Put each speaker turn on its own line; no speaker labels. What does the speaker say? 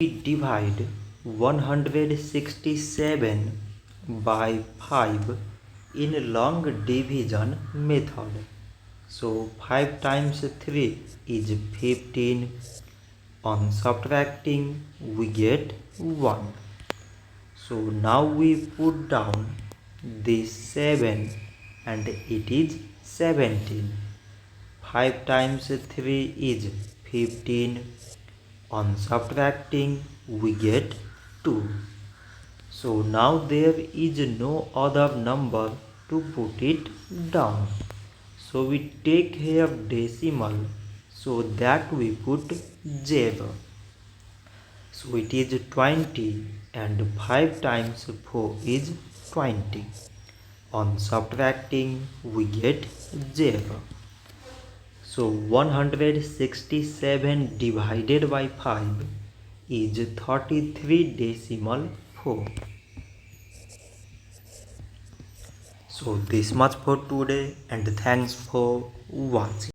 divide 167 by 5 in long division method. So 5 times 3 is 15. On subtracting we get 1. So now we put down this 7 and it is 17. 5 times 3 is 15. On subtracting we get 2. So now there is no other number to put it down. So we take here decimal so that we put 0. So it is 20 and 5 times 4 is 20. On subtracting we get 0. So 167 divided by 5 is 33.4. So this much for today and thanks for watching.